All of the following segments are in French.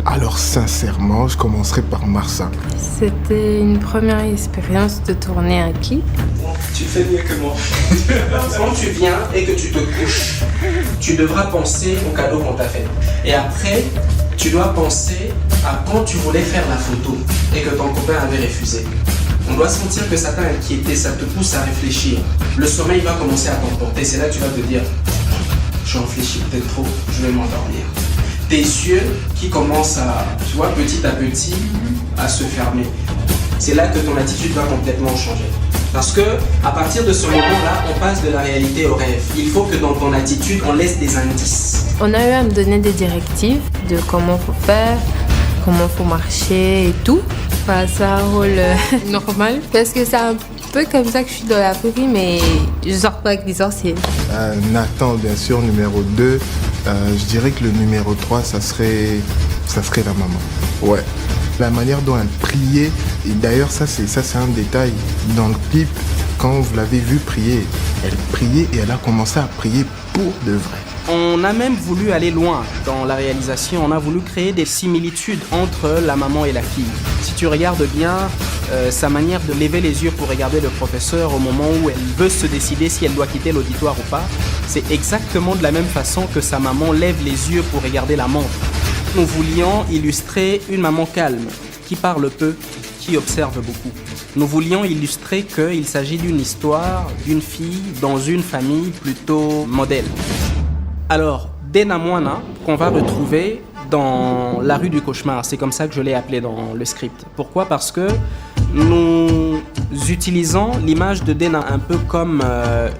Alors sincèrement, je commencerai par Marsa. C'était une première expérience de tourner un clip. Tu fais mieux que moi. Quand tu viens et que tu te couches, tu devras penser au cadeau qu'on t'a fait. Et après, tu dois penser à quand tu voulais faire la photo et que ton copain avait refusé. On doit sentir que ça t'a inquiété, ça te pousse à réfléchir. Le sommeil va commencer à t'emporter. C'est là que tu vas te dire, je réfléchis peut-être trop, je vais m'endormir. Tes yeux qui commencent à, tu vois, petit à petit, à se fermer. C'est là que ton attitude va complètement changer. Parce que à partir de ce moment-là, on passe de la réalité au rêve. Il faut que dans ton attitude, on laisse des indices. On a eu à me donner des directives de comment faut faire, comment faut marcher et tout. Enfin, c'est un rôle normal parce que c'est un peu comme ça que je suis dans la vraie vie, mais je sors pas avec les sorciers. Nathan, bien sûr, numéro 2. Je dirais que le numéro 3, ça serait la maman. Ouais. La manière dont elle priait, et d'ailleurs ça c'est un détail. Dans le clip, quand vous l'avez vu prier, elle priait et elle a commencé à prier pour de vrai. On a même voulu aller loin dans la réalisation, on a voulu créer des similitudes entre la maman et la fille. Si tu regardes bien sa manière de lever les yeux pour regarder le professeur au moment où elle veut se décider si elle doit quitter l'auditoire ou pas, c'est exactement de la même façon que sa maman lève les yeux pour regarder la montre. Nous voulions illustrer une maman calme, qui parle peu, qui observe beaucoup. Nous voulions illustrer qu'il s'agit d'une histoire d'une fille dans une famille plutôt modèle. Alors, Dena Moana, qu'on va retrouver dans la rue du cauchemar, c'est comme ça que je l'ai appelé dans le script. Pourquoi ? Parce que nous utilisons l'image de Dena un peu comme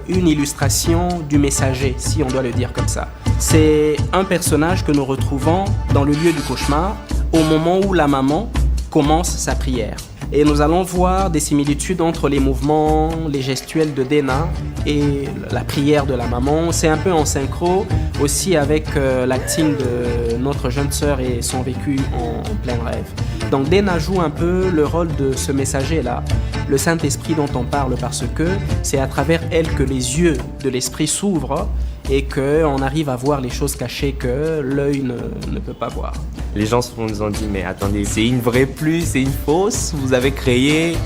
une illustration du messager, si on doit le dire comme ça. C'est un personnage que nous retrouvons dans le lieu du cauchemar au moment où la maman commence sa prière. Et nous allons voir des similitudes entre les mouvements, les gestuels de Dena et la prière de la maman. C'est un peu en synchro aussi avec l'acting de notre jeune sœur et son vécu en plein rêve. Donc Dena joue un peu le rôle de ce messager-là, le Saint-Esprit dont on parle, parce que c'est à travers elle que les yeux de l'esprit s'ouvrent et qu'on arrive à voir les choses cachées que l'œil ne peut pas voir. Les gens nous ont dit, mais attendez, c'est une vraie pluie, c'est une fausse, vous avez créé.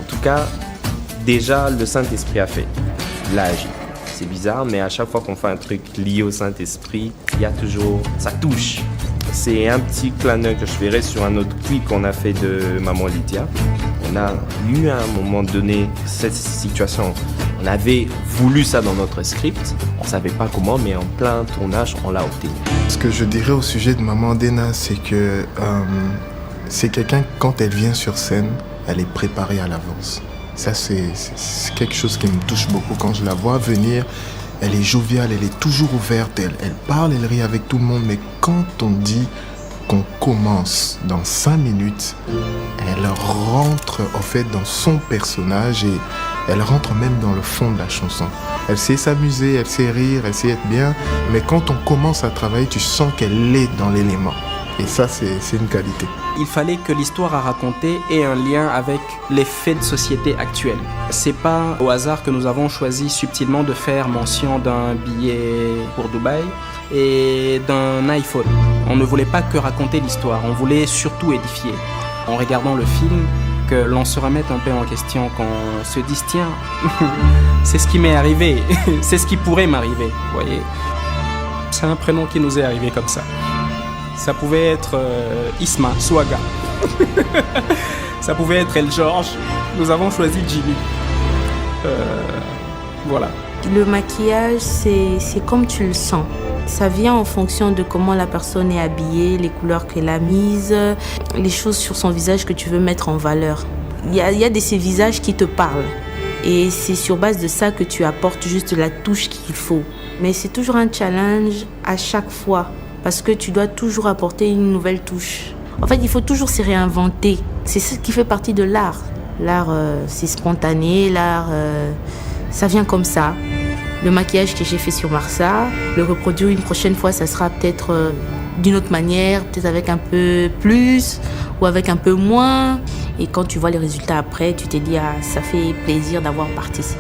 En tout cas, déjà, le Saint-Esprit a fait. Il a agi. C'est bizarre, mais à chaque fois qu'on fait un truc lié au Saint-Esprit, il y a toujours, ça touche. C'est un petit clin d'œil que je verrai sur un autre clip qu'on a fait de Maman Lydia. On a eu à un moment donné cette situation. On avait voulu ça dans notre script. On ne savait pas comment, mais en plein tournage, on l'a obtenu. Ce que je dirais au sujet de Maman Dena, c'est que c'est quelqu'un, quand elle vient sur scène, elle est préparée à l'avance. Ça, c'est quelque chose qui me touche beaucoup. Quand je la vois venir, elle est joviale, elle est toujours ouverte, elle parle, elle rit avec tout le monde. Mais quand on dit qu'on commence dans 5 minutes, elle rentre en fait dans son personnage et elle rentre même dans le fond de la chanson. Elle sait s'amuser, elle sait rire, elle sait être bien, mais quand on commence à travailler, tu sens qu'elle est dans l'élément. Et ça, c'est une qualité. Il fallait que l'histoire à raconter ait un lien avec les faits de société actuels. C'est pas au hasard que nous avons choisi subtilement de faire mention d'un billet pour Dubaï et d'un iPhone. On ne voulait pas que raconter l'histoire, on voulait surtout édifier. En regardant le film, que l'on se remette un peu en question, qu'on se dise tiens, c'est ce qui m'est arrivé, c'est ce qui pourrait m'arriver, vous voyez. C'est un prénom qui nous est arrivé comme ça. Ça pouvait être Isma, Swaga. Ça pouvait être El George. Nous avons choisi Jimmy. Voilà. Le maquillage, c'est comme tu le sens. Ça vient en fonction de comment la personne est habillée, les couleurs qu'elle a mises, les choses sur son visage que tu veux mettre en valeur. Il y a de ces visages qui te parlent. Et c'est sur base de ça que tu apportes juste la touche qu'il faut. Mais c'est toujours un challenge à chaque fois. Parce que tu dois toujours apporter une nouvelle touche. En fait, il faut toujours se réinventer. C'est ce qui fait partie de l'art. L'art, c'est spontané. L'art, ça vient comme ça. Le maquillage que j'ai fait sur Marsa, le reproduire une prochaine fois, ça sera peut-être d'une autre manière, peut-être avec un peu plus ou avec un peu moins. Et quand tu vois les résultats après, tu te dis, ah, ça fait plaisir d'avoir participé.